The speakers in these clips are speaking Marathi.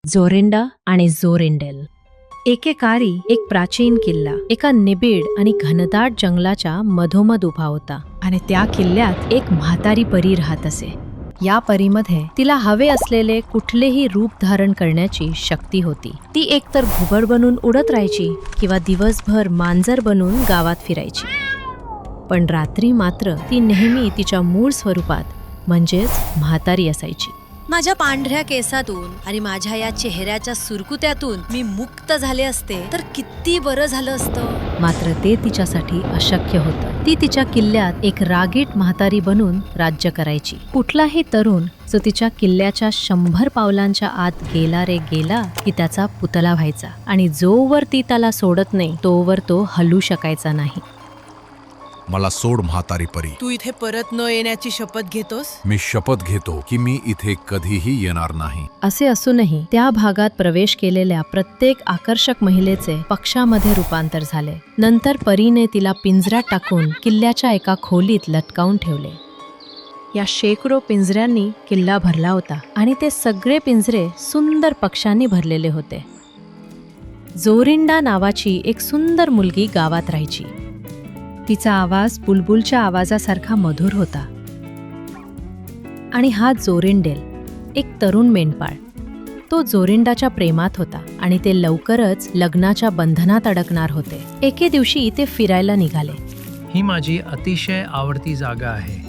जोरिंडा आणि जोरिंडेल. एकेकाळी एक प्राचीन किल्ला एका निबिड आणि घनदाट जंगलाच्या मधोमध उभा होता आणि त्या किल्ल्यात एक म्हातारी परी राहत असे. या परीमध्ये तिला हवे असलेले कुठलेही रूप धारण करण्याची शक्ती होती. ती एकतर घुबड बनून उडत राहायची किंवा दिवसभर मांजर बनून गावात फिरायची. पण रात्री मात्र ती नेहमी तिच्या मूळ स्वरूपात म्हणजेच म्हातारी असायची. माझ्या पांढऱ्या केसातून आणि माझ्या या चेहऱ्याच्या सुरकुत्यातून मी मुक्त झाले असते तर किती बरं झालं असतं. मात्र ते तिच्यासाठी अशक्य होतं. ती तिच्या किल्ल्यात एक रागीट म्हातारी बनून राज्य करायची. कुठलाही तरुण जो तिच्या किल्ल्याच्या 100 पावलांच्या आत गेला रे गेला की त्याचा पुतळा व्हायचा आणि जोवर ती त्याला सोडत नाही तोवर तो हलू शकायचा नाही. मला सोड म्हातारी परी. तू इथे परत न येण्याची शपथ घेतोस? मी शपथ घेतो की मी इथे कधीही येणार नाही. असे असूनही त्या भागात प्रवेश केलेल्या प्रत्येक आकर्षक महिलेचे पक्षामध्ये रूपांतर झाले. नंतर परीने तिला पिंजऱ्यात टाकून किल्ल्याच्या एका खोलीत लटकावून ठेवले. या शेकडो पिंजऱ्यांनी किल्ला भरला होता आणि ते सगळे पिंजरे सुंदर पक्ष्यांनी भरलेले होते. जोरिंडा नावाची एक सुंदर मुलगी गावात राहायची. तिचा आवाज बुलबुलच्या आवाजासारखा मधुर होता. आणि हा जोरिंडेल, एक तरुण मेंढपाळ. तो जोरिंडाच्या प्रेमात होता आणि ते लवकरच लग्नाच्या बंधनात अडकणार होते. एके दिवशी ते फिरायला निघाले. ही माझी अतिशय आवडती जागा आहे.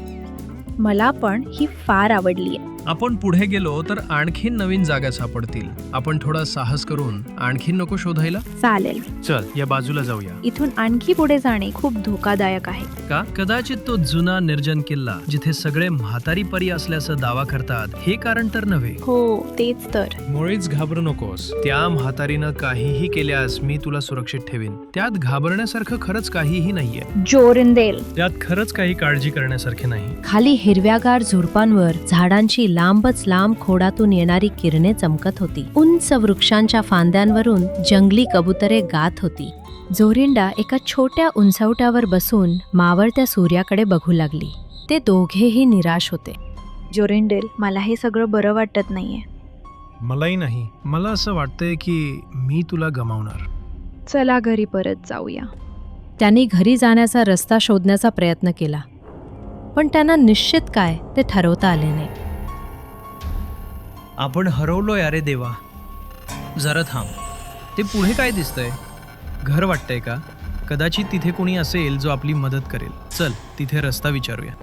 मला पण ही फार आवडली आहे. आपण पुढे गेलो तर आणखीन नवीन जागा सापडतील. आपण थोडा साहस करून आणखीन नको शोधायला? चालेल. चल या बाजूला जाऊया. इथून आणखी पुढे जाणे खूप धोकादायक आहे. का? कदाचित तो जुना निर्जन किल्ला जिथे सगळे म्हातारी परी असल्याचा दावा करतात हे कारण तर नव्हे. हो तेच तर. मुळीच घाबरू नकोस. त्या म्हातारीनं काहीही केल्यास मी तुला सुरक्षित ठेवीन. त्यात घाबरण्यासारखं खरंच काहीही नाहीये. जोरिंडेल. त्यात खरंच काही काळजी करण्यासारखे नाही. खाली हिरव्यागार झुडपांवर झाडांची लांबच लांब खोडातून येणारी किरणे चमकत होती. उंच वृक्षांच्या फांद्यांवरून जंगली कबुतरे गात होती. जोरिंडा एका छोट्या उंचवट्यावर बसून मावळत्या सूर्याकडे बघू लागली. ते दोघेही निराश होते. जोरिंडेल, मला हे सगळं बरं वाटत नाहीये. मलाही नाही. मला असं वाटतंय की मी तुला गमावणार. चला घरी परत जाऊया. त्यांनी घरी जाण्याचा रस्ता शोधण्याचा प्रयत्न केला, पण त्यांना निश्चित काय ते ठरवता आले नाही. आपण हरवलोय अरे देवा. जरा थांब. ते पुढे काय दिसतंय? घर वाटतंय का? कदाचित तिथे कोणी असेल जो आपली मदत करेल. चल तिथे रस्ता विचारूया.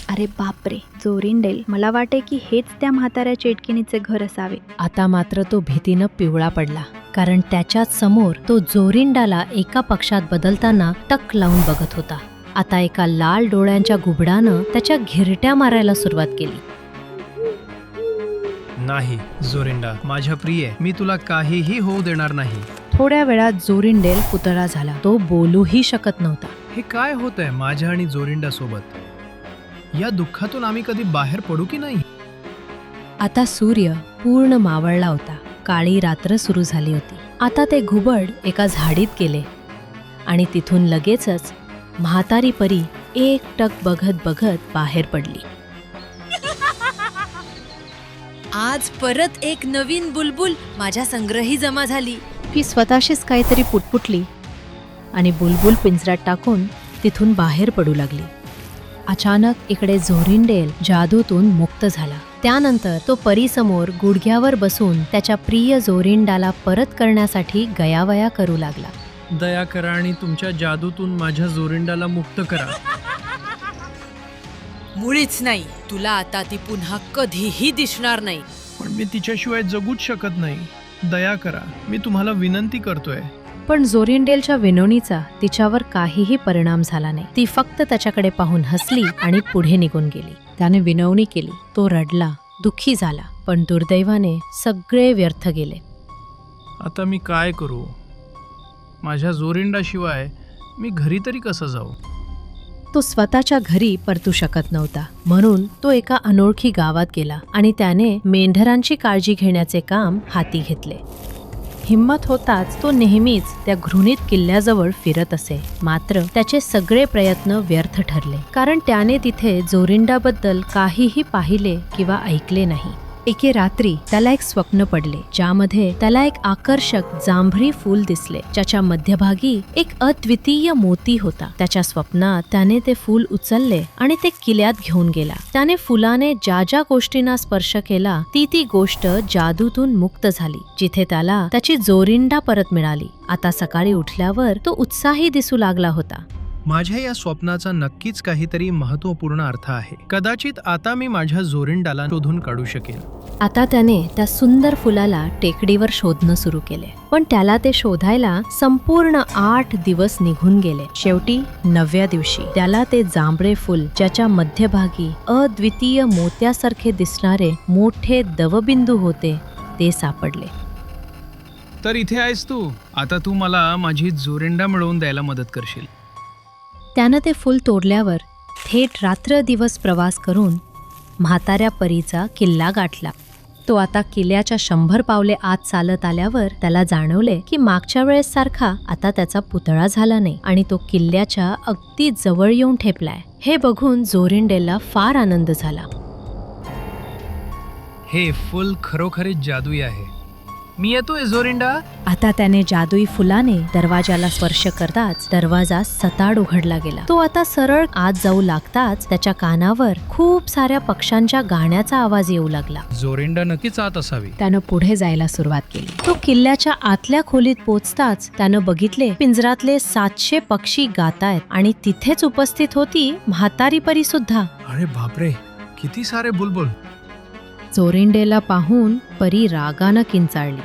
अरे बापरे, जोरिंडेल, मला वाटे की हेच त्या म्हाताऱ्या चेटकिणीचे घर असावे. आता मात्र तो भीतीनं पिवळा पडला, कारण त्याच्याच समोर तो जोरिंडाला एका पक्षात बदलताना टक लावून बघत होता. आता एका लाल डोळ्यांच्या घुबडानं त्याच्या घिरट्या मारायला सुरुवात केली. नाही जोरिंडा, माझ्या प्रिय, मी तुला काहीही होऊ देणार नाही. थोड्या वेळात जोरिंडेल पुतळा झाला. तो बोलूही शकत नव्हता. हे काय होतंय माझ्या आणि जोरिंडा सोबत? या दुःखातून आम्ही कधी बाहेर पडू की नाही? आता सूर्य पूर्ण मावळला होता. काळी रात्र सुरू झाली होती. आता ते घुबड एका झाडीत गेले आणि तिथून लगेचच म्हातारी परी एकटक बघत बघत बाहेर पडली. आज परत एक नवीन बुलबुल माझ्या संग्रही जमा झाली. ती स्वतःशीच काहीतरी पुटपुटली आणि बुलबुल पिंजऱ्यात टाकून तिथून बाहेर पडू लागली. अचानक इकडे जोरिंडेल जादूतून मुक्त झाला. त्यानंतर तो परीसमोर गुडघ्यावर बसून त्याच्या प्रिय जोरिंडाला परत करण्यासाठी गयावया करू लागला. दया करा आणि तुमच्या जादूतून माझ्या जोरिंडाला मुक्त करा. मुळीच नाही. तुला आता ती पुन्हा कधीही दिसणार नाही. पण मी तिच्याशिवाय जगूच शकत नाही. दया करा, मी तुम्हाला विनंती करतोय. पण जोरिंडेलच्या विनवणीचा तिच्यावर काहीही परिणाम झाला नाही. ती फक्त त्याच्याकडे पाहून हसली आणि पुढे निघून गेली. त्याने विनवणी केली. तो रडला, दुःखी झाला, पण दुर्दैवाने सगळे व्यर्थ गेले. आता मी काय करू? माझ्या जोरिंडाशिवाय मी घरी तरी कसं जाऊ? तो स्वतःच्या घरी परतू शकत नव्हता. म्हणून तो एका अनोळखी गावात गेला आणि त्याने मेंढरांची काळजी घेण्याचे काम हाती घेतले. हिम्मत होताच तो नेहमीच त्या घृणित किल्ल्याजवळ फिरत असे. मात्र त्याचे सगळे प्रयत्न व्यर्थ ठरले, कारण त्याने तिथे जोरिंडाबद्दल काहीही पाहिले किंवा ऐकले नाही. एके रात्री त्याला एक स्वप्न पडले, ज्यामध्ये त्याला एक आकर्षक जांभळी फूल दिसले, ज्याच्या मध्यभागी एक अद्वितीय मोती होता. त्याच्या स्वप्नात त्याने ते फूल उचलले आणि ते किल्ल्यात घेऊन गेला. त्याने फुलाने ज्या ज्या गोष्टींना स्पर्श केला ती गोष्ट जादूतून मुक्त झाली, जिथे त्याला त्याची जोरिंडा परत मिळाली. आता सकाळी उठल्यावर तो उत्साही दिसू लागला होता. माझ्या या स्वप्नाचा नक्कीच काहीतरी महत्त्वपूर्ण अर्थ आहे. कदाचित आता मी माझ्या जोरिंडाला शोधून काढू शकेन. आता त्याने त्या सुंदर फुलाला टेकडीवर शोधणं सुरू केले, पण त्याला ते शोधायला संपूर्ण 8 दिवस निघून गेले. शेवटी 9व्या दिवशी त्याला ते जांभळे फुल, ज्याच्या मध्यभागी अद्वितीय मोत्यासारखे दिसणारे मोठे दवबिंदू होते, ते सापडले. तर इथे आहेस तू. आता तू मला माझी जोरिंडा मिळवून द्यायला मदत करशील. त्यानं ते फूल तोडल्यावर थेट रात्र दिवस प्रवास करून म्हाताऱ्या परीचा किल्ला गाठला. तो आता किल्ल्याच्या 100 पावले आत चालत आल्यावर त्याला जाणवले की मागच्या वेळेस सारखा आता त्याचा पुतळा झाला नाही आणि तो किल्ल्याच्या अगदी जवळ येऊन ठेपलाय. हे बघून जोरिंडेलला फार आनंद झाला. हे फुल खरोखरीच जादुई आहे. मी येतोय जोरिंडा. आता त्याने जादुई फुलाने दरवाजाला स्पर्श करताच दरवाजा सताड उघडला गेला. तो आता सरळ आत जाऊ लागताच त्याच्या कानावर खूप साऱ्या पक्ष्यांच्या गाण्याचा आवाज येऊ लागला. जोरिंडा नक्कीच आत असावी. त्यानं पुढे जायला सुरुवात केली. तो किल्ल्याच्या आतल्या खोलीत पोचताच त्यानं बघितले पिंजरातले 700 पक्षी गातायत आणि तिथेच उपस्थित होती म्हातारी परी सुद्धा. अरे बापरे, किती सारे बुलबुल. जोरिंडेला पाहून परी रागानं किंचाळली.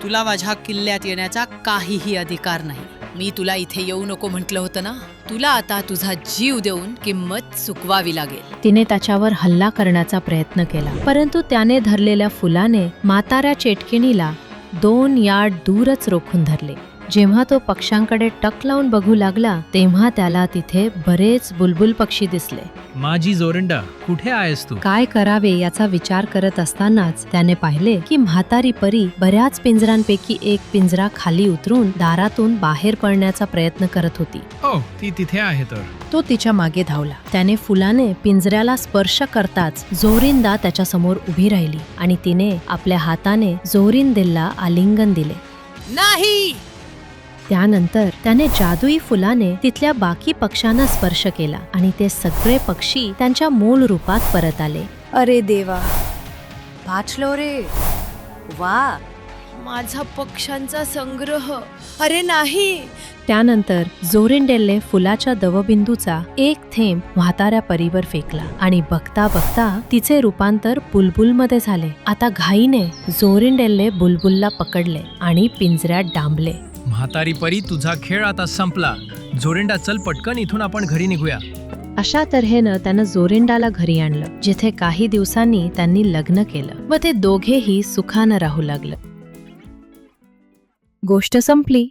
तुला माझ्या किल्ल्यात येण्याचा काहीही अधिकार नाही. मी तुला इथे येऊ नको म्हटलं होतं ना. तुला आता तुझा जीव देऊन किंमत चुकवावी लागेल. तिने त्याच्यावर हल्ला करण्याचा प्रयत्न केला, परंतु त्याने धरलेल्या फुलाने म्हाताऱ्या चेटकिणीला 2 यार्ड दूरच रोखून धरले. जेव्हा तो पक्ष्यांकडे टक लावून बघू लागला तेव्हा त्याला तिथे बरेच बुलबुल पक्षी दिसले. माझी जोरिंडा, कुठे आहेस तू? काय करावे याचा विचार करत असतानाच त्याने पाहिले की म्हातारी परी बऱ्याच पिंजरांपैकी एक पिंजरा खाली उतरून दारातून बाहेर पडण्याचा प्रयत्न करत होती. ओ, ती तिथे आहे तर. तो तिच्या मागे धावला. त्याने फुलाने पिंजऱ्याला स्पर्श करताच जोरिंदा त्याच्या समोर उभी राहिली आणि तिने आपल्या हाताने जोरिंदेलला आलिंगन दिले. नाही. त्यानंतर त्याने जादुई फुलाने तिथल्या बाकी पक्ष्यांना स्पर्श केला आणि ते सगळे पक्षी त्यांच्या मूळ रूपात परत आले. अरे देवा, वाचलो रे. वा, माझा पक्ष्यांचा संग्रह. अरे नाही. त्यानंतर जोरिंडेलने फुलाच्या दवबिंदूचा एक थेंब म्हाताऱ्या परीवर फेकला आणि बघता बघता तिचे रूपांतर बुलबुलमध्ये झाले. आता घाईने जोरिंडेलने बुलबुलला पकडले आणि पिंजऱ्यात डांबले. म्हातारी परी, तुझा खेळ आता संपला. जोरिंडा, चल पटकन इथून आपण घरी निघूया. अशा तऱ्हेनं त्यानं जोरिंडाला घरी आणलं, जिथे काही दिवसांनी त्यांनी लग्न केलं व ते दोघेही सुखानं राहू लागलं. गोष्ट संपली.